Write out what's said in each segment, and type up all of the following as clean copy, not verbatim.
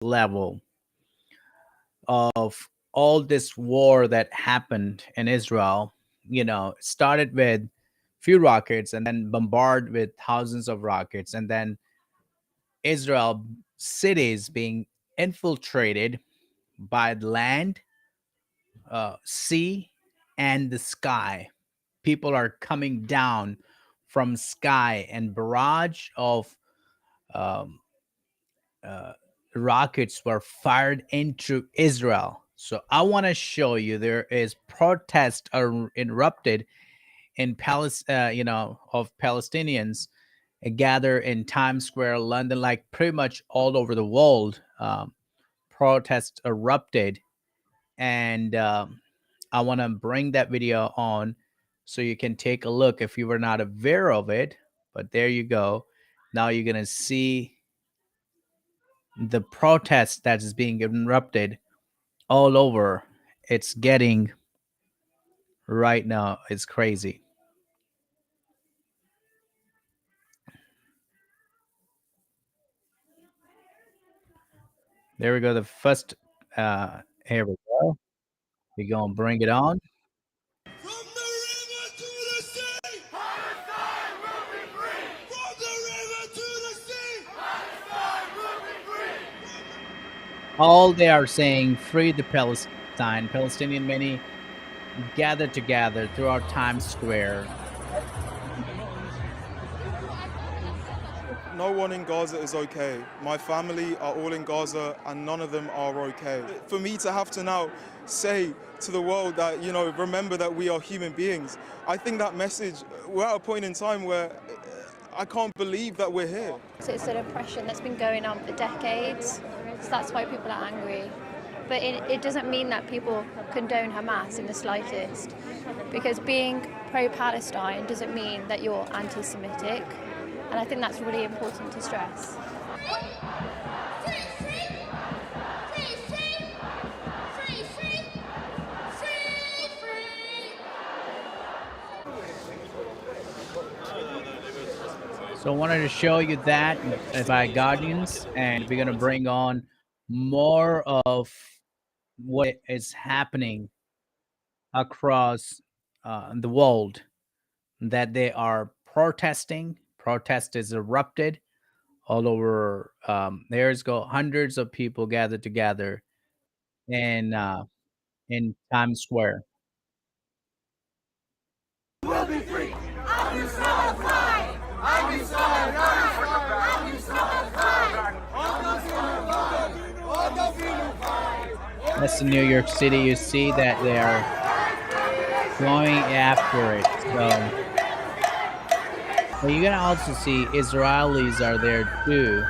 level of all this war that happened in Israel. Started with few rockets and then bombarded with thousands of rockets, and then Israel cities being infiltrated by land, sea, and the sky. People are coming down from sky, and barrage of um, uh, rockets were fired into Israel. So I want to show you there is protest erupted in of Palestinians gather in Times Square, London, like pretty much all over the world. Protests erupted, and I want to bring that video on so you can take a look if you were not aware of it. But there you go. Now you're gonna see the protest that is being erupted all over. It's getting right now. It's crazy. There we go. The first. Here we go. We're gonna bring it on. From the river to the sea, Palestine will be free. From the river to the sea, Palestine will be free. All they are saying, free the Palestine. Palestinian many gathered together throughout Times Square. No one in Gaza is okay. My family are all in Gaza and none of them are okay. For me to have to now say to the world that, remember that we are human beings, I think that message, we're at a point in time where I can't believe that we're here. So it's an oppression that's been going on for decades, so that's why people are angry. But it doesn't mean that people condone Hamas in the slightest, because being pro-Palestine doesn't mean that you're anti-Semitic, and I think that's really important to stress. So I wanted to show you that by Guardians, and we're going to bring on more of what is happening across the world, that they are protesting. Protest is erupted all over. There's hundreds of people gathered together in Times Square. We'll be free. I'll be so fine. I'll be so fine. I'll be so fine. That's in New York City. You see that they are going after it. But you're gonna also see Israelis are there too.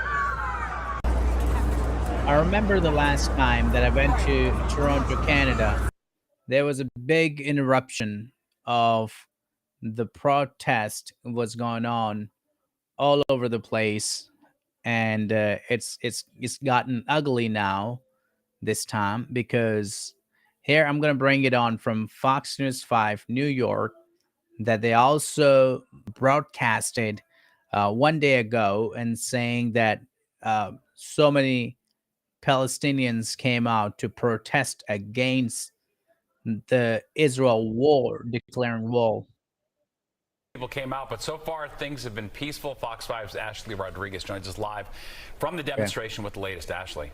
I remember the last time that I went to Toronto, Canada, there was a big interruption of the protest was going on all over the place, and it's gotten ugly now this time, because here I'm going to bring it on from Fox News 5 New York, that they also broadcasted 1 day ago, and saying that so many Palestinians came out to protest against the Israel war, declaring war. People came out, but so far things have been peaceful. Fox 5's Ashley Rodriguez joins us live from the demonstration with the latest. Ashley.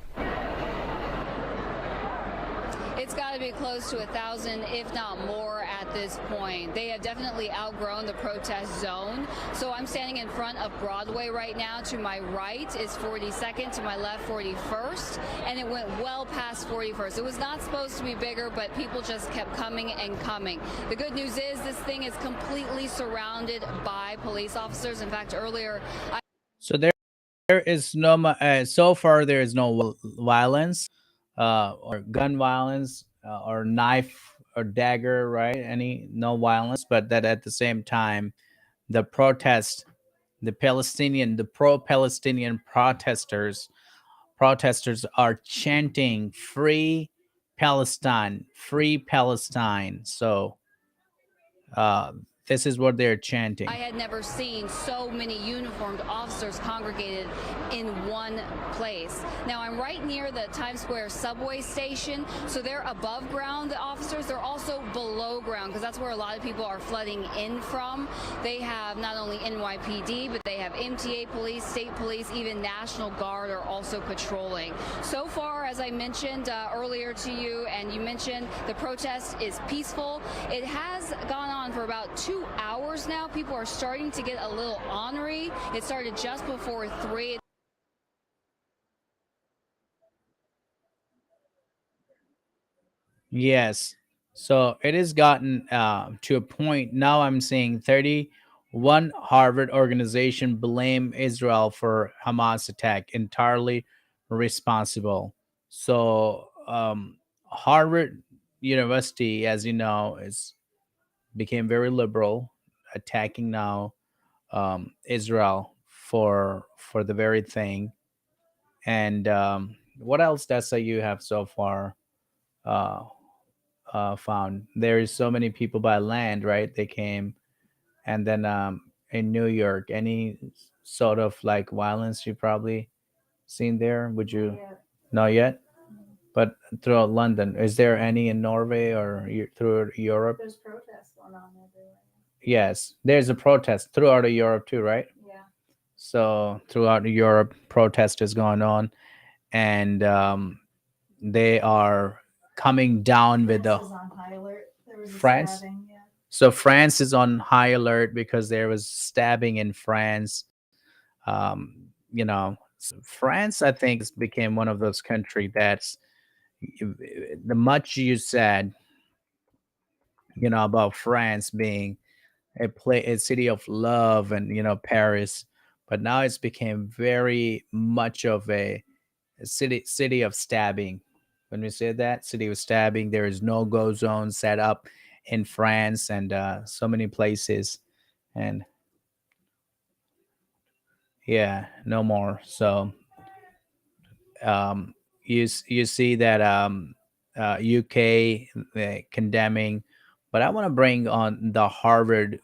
It's got to be close to 1,000, if not more, at this point. They have definitely outgrown the protest zone. So I'm standing in front of Broadway right now. To my right is 42nd, to my left 41st, and it went well past 41st. It was not supposed to be bigger, but people just kept coming and coming. The good news is this thing is completely surrounded by police officers. In fact, earlier... So there is no, so far there is no violence. Or gun violence, or knife or dagger, right? No violence, but that at the same time, the pro-Palestinian protesters are chanting "Free Palestine, Free Palestine." So This is what they're I chanting. had never seen so many uniformed officers congregated in one place. Now, I'm right near the Times Square subway station, so they're above ground, the officers. They're also below ground, because that's where a lot of people are flooding in from. They have not only NYPD, but they have MTA police, state police, even National Guard are also patrolling. So far, as I mentioned earlier to you, and you mentioned, the protest is peaceful. It has gone on for about 2 hours now. People are starting to get a little ornery. It started just before 3. Yes. So it has gotten to a point now. I'm seeing 31 Harvard organization blame Israel for Hamas attack, entirely responsible. So Harvard University, as you know, is became very liberal, attacking now Israel for the very thing. And what else, Dessa, you have so far uh, found? There is so many people by land, right? They came, and then in New York, any sort of like violence you probably seen there? Would you? Not yet. But throughout London, is there any in Norway or throughout Europe? Yes, there's a protest throughout Europe too, right? So throughout Europe, protest is going on, and they are coming down with the France. So France is on high alert because there was stabbing in France. France, I think, became one of those country that's the much you said, about France being a city of love, and Paris, but now it's became very much of a city of stabbing. When we say that city of stabbing, there is no go zone set up in France, and so many places, and yeah, no more. So you see that UK condemning, but I want to bring on the Harvard,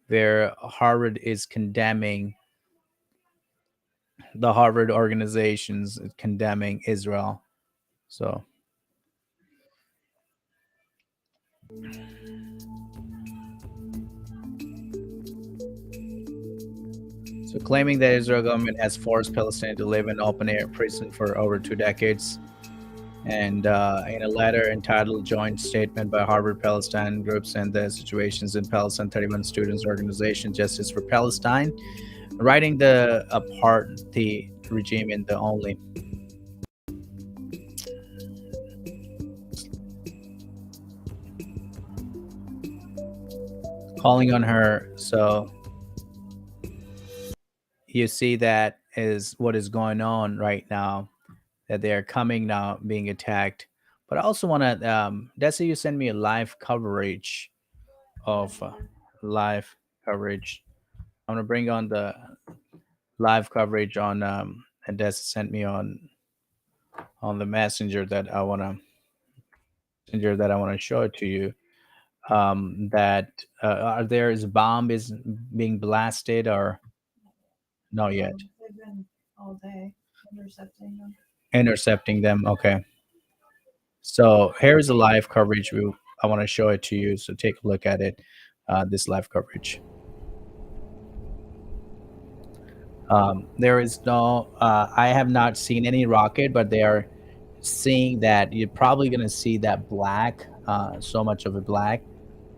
where Harvard is condemning, the Harvard organizations condemning Israel. So claiming that Israel government has forced Palestinians to live in open air prison for over 2 decades. And in a letter entitled Joint Statement by Harvard Palestine Groups and the Situations in Palestine, 31 students organization Justice for Palestine, writing the apartheid regime in the only calling on her. So you see that is what is going on right now, that they are coming now, being attacked. But I also want to, Desi, you send me a live coverage of live coverage. I'm gonna bring on the live coverage on, and Desi sent me on the messenger that I wanna show it to you. That are there is bomb is being blasted or not yet? Intercepting them. Okay. So here's the live coverage. I want to show it to you. So take a look at it. This live coverage. There is no. I have not seen any rocket, but they are seeing that. You're probably going to see that black. So much of it black.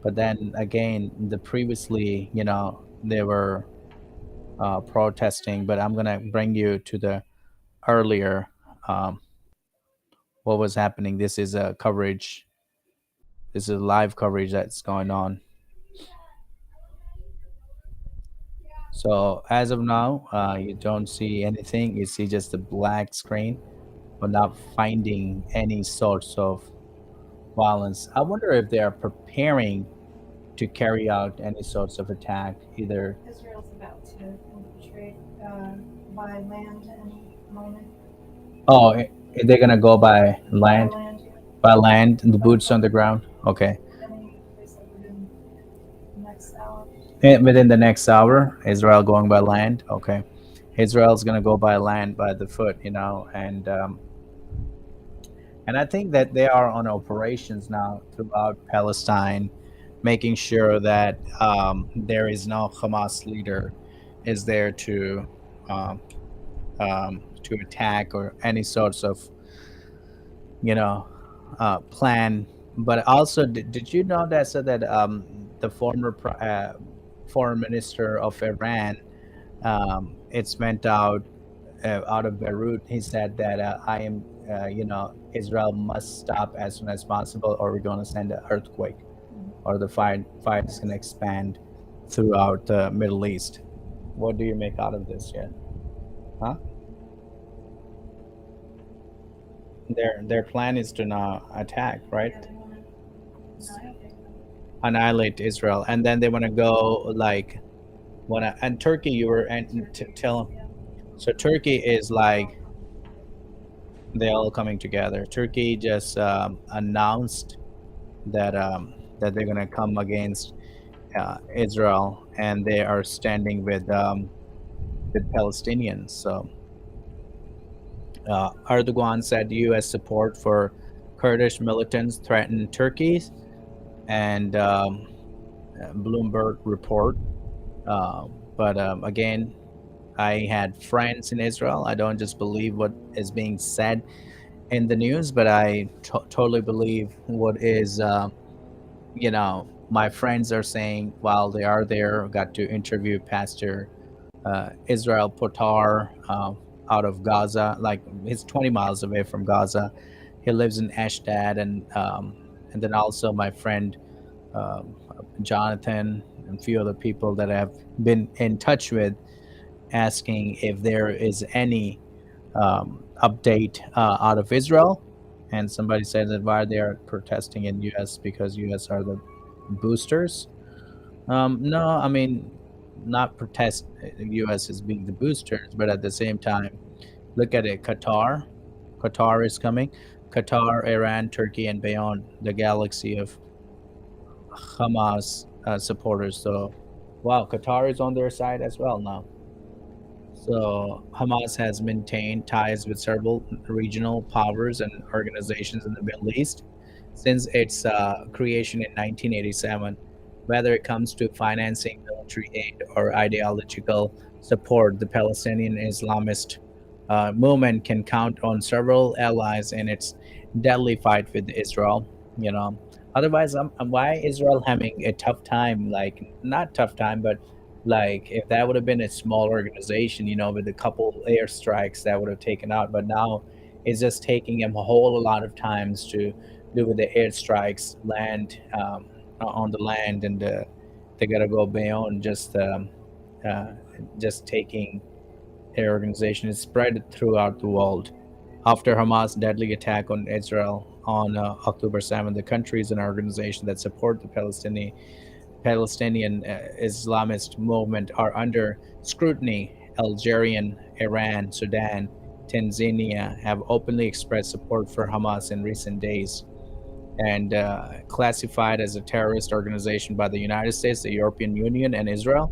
But then again, the previously, they were protesting. But I'm gonna bring you to the earlier. What was happening? This is a coverage. This is a live coverage that's going on. So as of now, you don't see anything. You see just a black screen, but not finding any sorts of violence. I wonder if they are preparing to carry out any sorts of attack, either. Oh, they're gonna go by land, the boots on the ground. Okay. Within the next hour, Israel going by land. Okay, Israel's gonna go by land by the foot, and I think that they are on operations now throughout Palestine, making sure that there is no Hamas leader is there um, to attack or any sorts of you know plan. But also, did you know that so that the former foreign minister of Iran, it's went out of Beirut. He said that I am, Israel must stop as soon as possible, or we're going to send an earthquake, or the fight is going to expand throughout the Middle East. What do you make out of this? Yeah, huh? Their plan is to now attack, right? Annihilate Israel, and then they want to go like and Turkey. You were and tell. So Turkey is like they all coming together. Turkey just announced that they're gonna come against Israel, and they are standing with Palestinians. So Erdogan said U.S. support for Kurdish militants threatened Turkey, and Bloomberg report. But again, I had friends in Israel. I don't just believe what is being said in the news, but I totally believe what is, my friends are saying while they are there. Got to interview Pastor Israel Potar out of Gaza, like he's 20 miles away from Gaza. He lives in Ashdod, and then also my friend um, Jonathan and a few other people that I've been in touch with, asking if there is any update out of Israel. And somebody said that why they are protesting in U.S. because U.S. are the boosters. No, I mean not protest. U.S. is being the boosters, but at the same time, look at it. Qatar is coming. Qatar, Iran, Turkey, and beyond the galaxy of Hamas supporters. So, wow, Qatar is on their side as well now. So Hamas has maintained ties with several regional powers and organizations in the Middle East since its creation in 1987. Whether it comes to financing military aid or ideological support, the Palestinian Islamist movement can count on several allies in its deadly fight with Israel. You know, otherwise, why Israel having a tough time? Like not tough time, but like if that would have been a small organization, with a couple airstrikes that would have taken out. But now it's just taking them a whole lot of times to do with the airstrikes, land on the land, and they gotta go beyond uh, just taking their organization. Is spread throughout the world. After Hamas' deadly attack on Israel on October 7th, the countries and organizations that support the Palestinian Islamist movement are under scrutiny. Algeria, Iran, Sudan, Tanzania have openly expressed support for Hamas in recent days, and classified as a terrorist organization by the United States, the European Union, and Israel.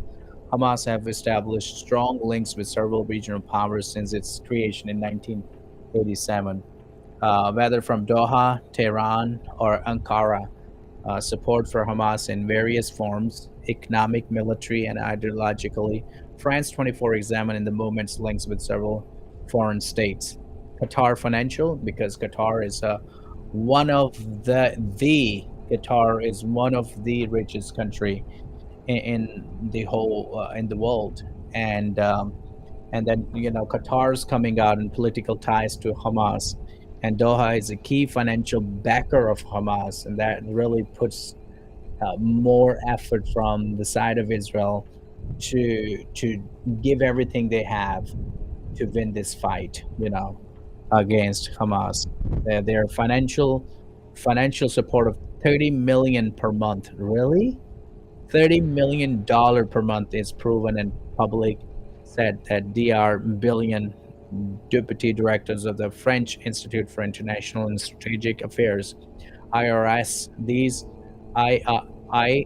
Hamas have established strong links with several regional powers since its creation in 1987. Whether from Doha, Tehran, or Ankara, support for Hamas in various forms, economic, military, and ideologically. France 24 examined the movement's links with several foreign states. Qatar Financial, because Qatar is one of Qatar is one of the richest country in the whole in the world, and then Qatar's coming out in political ties to Hamas, and Doha is a key financial backer of Hamas, and that really puts more effort from the side of Israel to give everything they have to win this fight, against Hamas. Their financial support of 30 million per month. Really? $30 million per month is proven in public, said that Dr. Billion, deputy directors of the French Institute for International and Strategic Affairs, IRS. These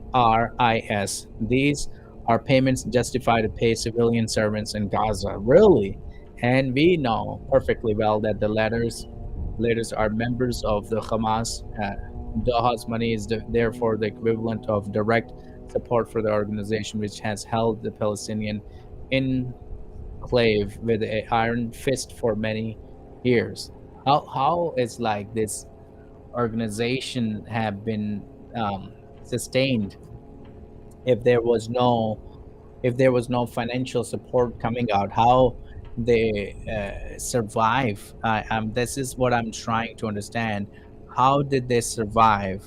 IRIS. These Are payments justified to pay civilian servants in Gaza? Really? And we know perfectly well that the letters are members of the Hamas. Doha's money is therefore the equivalent of direct support for the organization, which has held the Palestinian enclave with an iron fist for many years. How is like this organization have been sustained if there was no financial support coming out? How they survive? This is what I'm trying to understand. How did they survive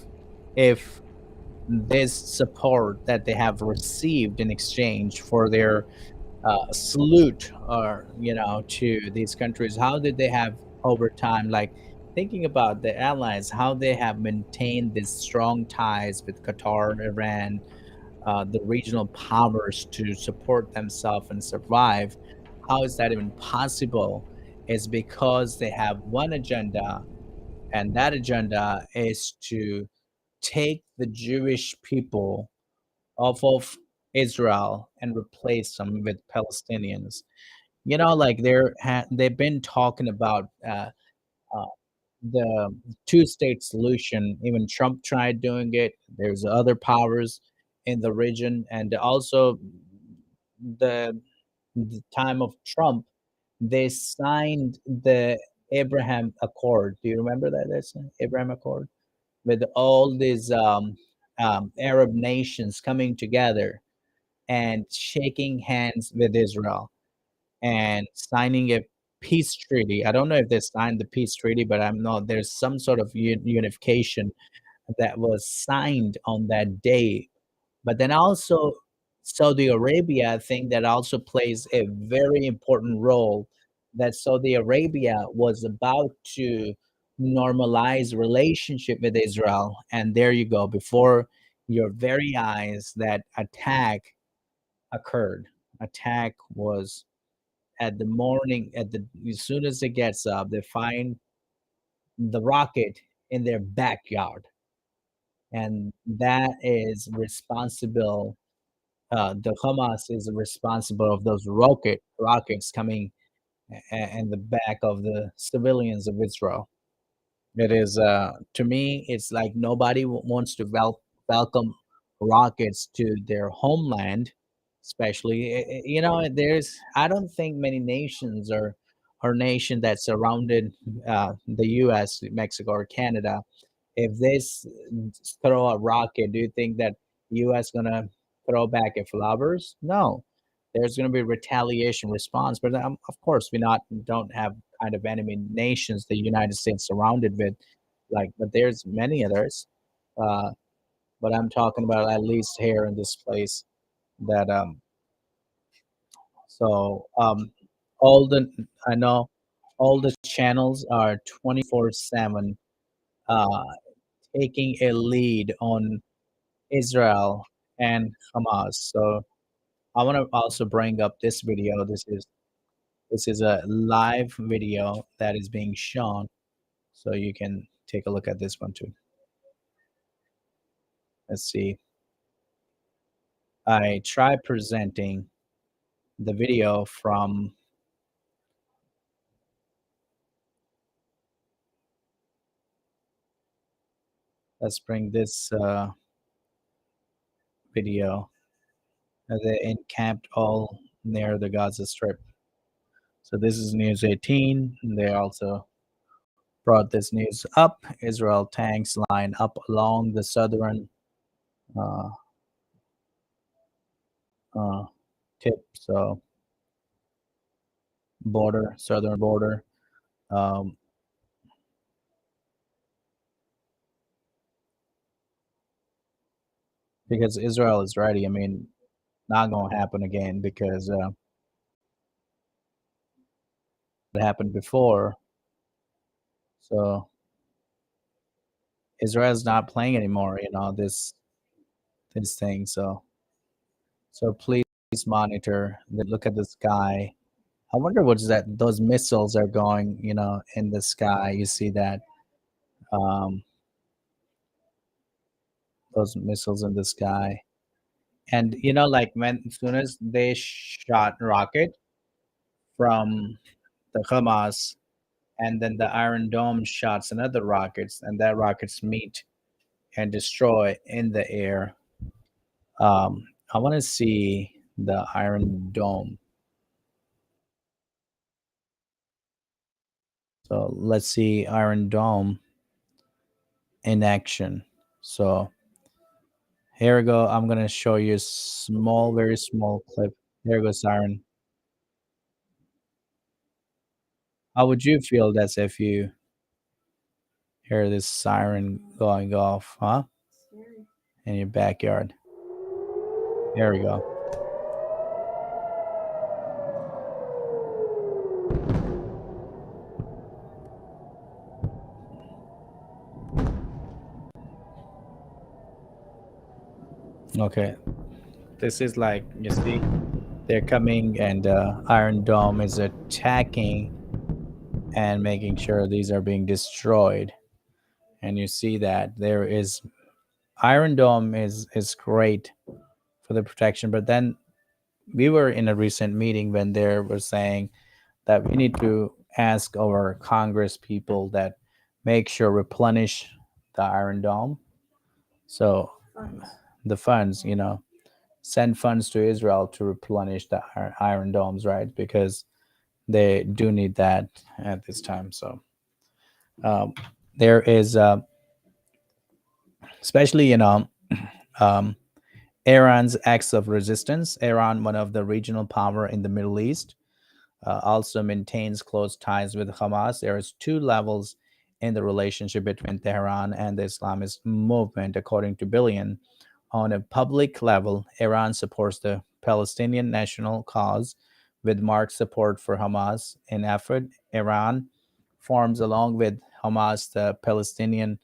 if this support that they have received in exchange for their salute, or to these countries, how did they have over time, like thinking about the allies, how they have maintained these strong ties with Qatar, Iran, the regional powers to support themselves and survive? How is that even possible? Is because they have one agenda, and that agenda is to take the Jewish people off of Israel and replace them with Palestinians. Like they've been talking about uh, the two-state solution. Even Trump tried doing it. There's other powers in the region, and also the time of Trump, they signed the Abraham Accord. Do you remember that? That's Abraham Accord, with all these Arab nations coming together and shaking hands with Israel and signing a peace treaty. I don't know if they signed the peace treaty, but I'm not. There's some sort of unification that was signed on that day. But then also Saudi Arabia, I think that also plays a very important role. That Saudi Arabia was about to normalize relationship with Israel, and there you go, before your very eyes, that attack occurred. Attack was at the morning, at the as soon as it gets up, they find the rocket in their backyard, and that is responsible. The Hamas is responsible of those rockets coming in the back of the civilians of Israel. It is, to me, it's like nobody wants to welcome rockets to their homeland, especially. There's, I don't think many nations or nation that surrounded the U.S., Mexico, or Canada. If throw a rocket, do you think that U.S. gonna throw back a flowers? No, there's gonna be retaliation response. But of course, we not don't have kind of enemy nations the United States surrounded with, like. But there's many others. Uh, but I'm talking about at least here in this place that so all the I know all the channels are 24/7 uh taking a lead on Israel and Hamas. So I want to also bring up this video. This is a live video that is being shown, so you can take a look at this one too. Let's see. I try presenting the video from. Let's bring this video. They encamped all near the Gaza Strip. So this is News 18. They also brought this news up. Israel tanks line up along the southern uh, uh, tip, so southern border. Um, because Israel is ready. I mean, not going to happen again, because it happened before. So Israel's not playing anymore. This thing. So please monitor. Look at the sky. I wonder what's that. Those missiles are going, in the sky. You see that? Um, those missiles in the sky. And like when as soon as they shot rocket from the Hamas, and then the Iron Dome shots another rockets, and that rockets meet and destroy in the air. I want to see the Iron Dome. So let's see Iron Dome in action. So here we go. I'm gonna show you a small, very small clip. There goes Iron. How would you feel that's if you hear this siren going off, huh? In your backyard. There we go. Okay. This is like, you see, they're coming, and Iron Dome is attacking and making sure these are being destroyed. And you see that there is Iron Dome is great for the protection, but then we were in a recent meeting when they were saying that we need to ask our Congress people that make sure replenish the Iron Dome. So the funds, send funds to Israel to replenish the Iron Domes, right? Because they do need that at this time. So um, there is, especially um, Iran's acts of resistance. Iran, one of the regional power in the Middle East, also maintains close ties with Hamas. There is two levels in the relationship between Tehran and the Islamist movement, according to Billion. On a public level, Iran supports the Palestinian national cause with marked support for Hamas. In effort, Iran forms along with Hamas the Palestinian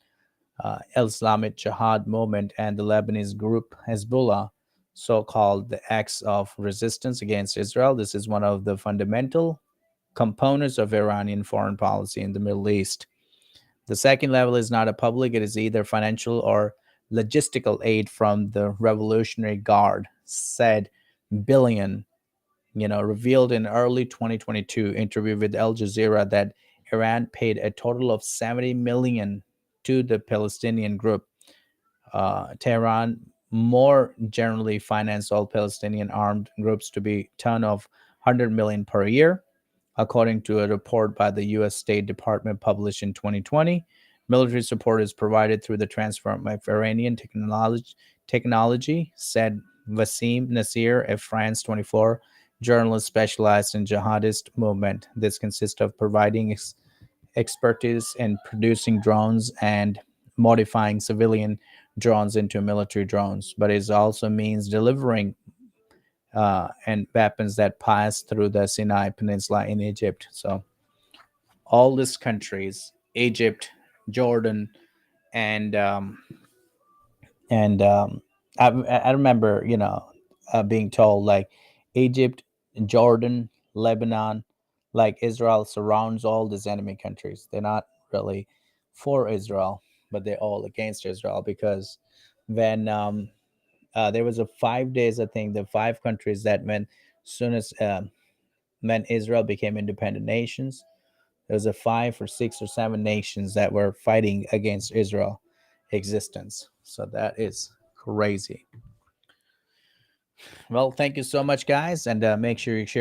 Islamic Jihad movement and the Lebanese group Hezbollah, so called the acts of resistance against Israel. This is one of the fundamental components of Iranian foreign policy in the Middle East. The second level is not a public, it is either financial or logistical aid from the Revolutionary Guard, said Billion, revealed in early 2022 interview with Al Jazeera that Iran paid a total of 70 million to the Palestinian group. Tehran more generally financed all Palestinian armed groups to be ton of 100 million per year, according to a report by the U.S. State Department published in 2020. Military support is provided through the transfer of Iranian technology, said Wasim Nasir, a France 24 journalist specialized in jihadist movement. This consists of providing expertise in producing drones and modifying civilian drones into military drones, but it also means delivering and weapons that pass through the Sinai Peninsula in Egypt. So all these countries, Egypt, Jordan, and and I remember, being told like Egypt, Jordan, Lebanon, like Israel surrounds all these enemy countries. They're not really for Israel, but they're all against Israel because when there was a 5 days, I think the five countries that when soon as when Israel became independent nations, there was a 5 or 6 or 7 nations that were fighting against Israel existence. So that is crazy. Well, thank you so much, guys, and make sure you share